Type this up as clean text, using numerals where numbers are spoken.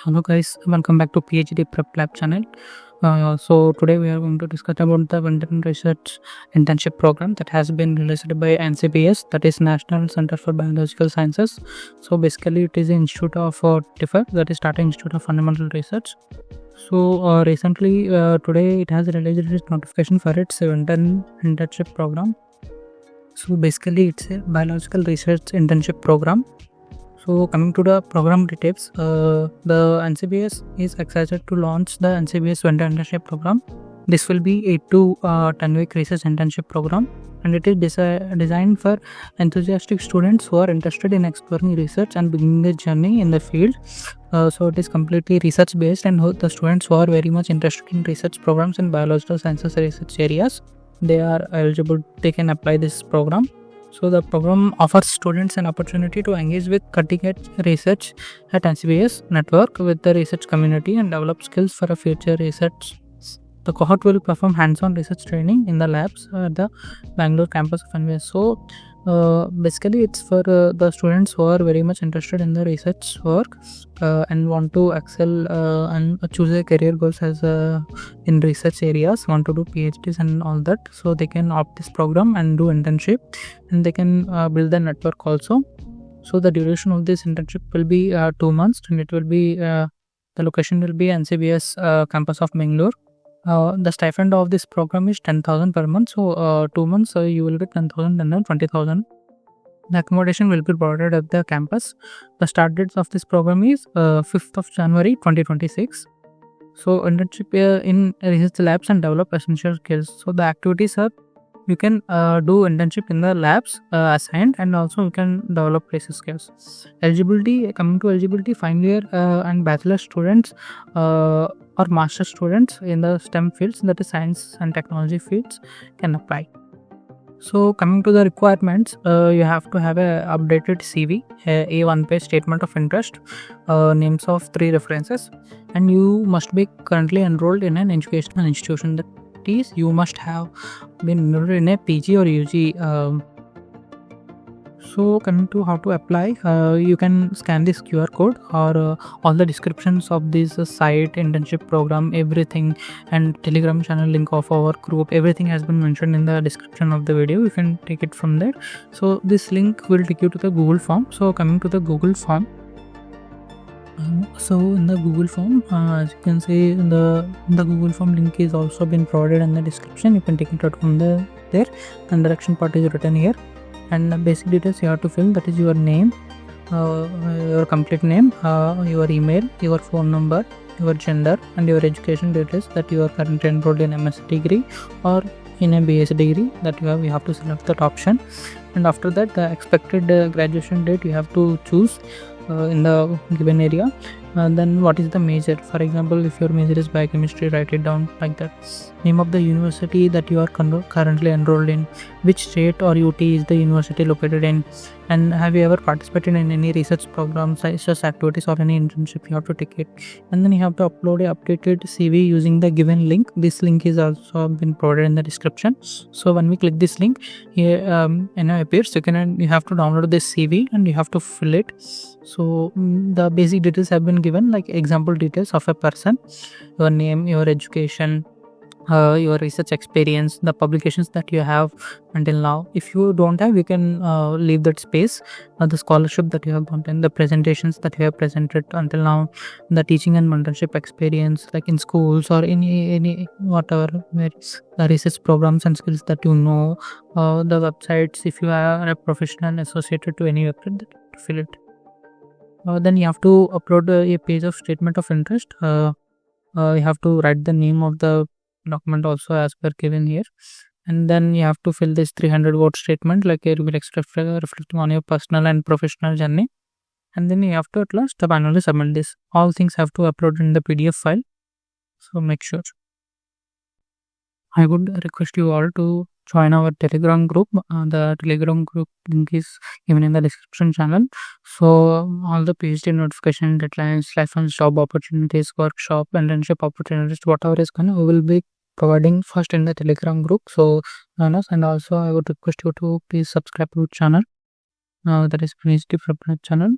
Hello guys, welcome back to PhD Prep Lab channel. So today we are going to discuss about the Winter Internship Program that has been released by NCBS, that is National Center for Biological Sciences. So basically it is an institute of TIFR, that is Tata Institute of Fundamental Research. So recently today it has released its notification for its Winter Internship Program. So basically it's a biological research internship program. So coming to the program details, the NCBS is excited to launch the NCBS Winter Internship Program. This will be 8 to 10 week research internship program, and it is designed for enthusiastic students who are interested in exploring research and beginning their journey in the field. So it is completely research based, and the students who are very much interested in research programs in biological sciences research areas, they are eligible, they can apply this program. So the program offers students an opportunity to engage with cutting-edge research at NCBS, network with the research community, and develop skills for a future research. The cohort will perform hands-on research training in the labs at the Bangalore campus of NCBS. So basically it's for the students who are very much interested in the research work and want to excel and choose a career goals as in research areas, want to do PhDs and all that. So they can opt this program and do internship, and they can build the network also. So the duration of this internship will be 2 months, and it will be the location will be NCBS campus of Bengaluru. The stipend of this program is 10,000 per month. So 2 months you will get 10,000 and then 20,000. The accommodation will be provided at the campus. The start dates of this program is 5th of January 2026. So internship in research labs and develop essential skills. So the activities are, you can do internship in the labs assigned, and also you can develop research skills. Eligibility, coming to eligibility, final year and bachelor students or master students in the STEM fields, that is science and technology fields, can apply. So coming to the requirements, you have to have a updated CV, a one-page statement of interest, names of 3 references, and you must be currently enrolled in an educational institution. That is, you must have been enrolled in a PG or UG. So coming to how to apply, you can scan this QR code, or all the descriptions of this site, internship program, everything, and Telegram channel link of our group, everything has been mentioned in the description of the video. You can take it from there. So this link will take you to the Google form. So coming to the Google form, so in the Google form, as you can see, the Google form link is also been provided in the description. You can take it out from there, and the direction part is written here. And the basic details you have to fill, that is your name, your complete name, your email, your phone number, your gender, and your education details, that you are currently enrolled in MSc degree or in a BSc degree, that you have to select that option. And after that, the expected graduation date you have to choose in the given area. Then what is the major? For example, if your major is biochemistry, write it down like that. Name of the university that you are currently enrolled in, which state or UT is the university located in, and have you ever participated in any research programs, such activities, or any internship, you have to take it. And then you have to upload a updated CV using the given link. This link is also been provided in the description. So when we click this link, here appears, you have to download this CV and you have to fill it. So the basic details have been given, like example details of a person, your name, your education, your research experience, the publications that you have until now. If you don't have, you can leave that space. The scholarship that you have gotten, the presentations that you have presented until now, the teaching and mentorship experience, like in schools or any whatever, the research programs and skills that you know, the websites, if you are a professional associated to any website, that you have to fill it. Then you have to upload a page of statement of interest. You have to write the name of the document also as per given here, and then you have to fill this 300-word statement, like it will reflecting on your personal and professional journey. And then you have to at last manually submit this. All things have to upload in the PDF file. So make sure. I would request you all to join our Telegram group. The Telegram group link is given in the description channel. So all the PhD notification, deadlines, lifelong job opportunities, workshop, internship opportunities, whatever is going, we will be providing first in the Telegram group. So join us, and also I would request you to please subscribe to the channel. That is PhD Prep channel.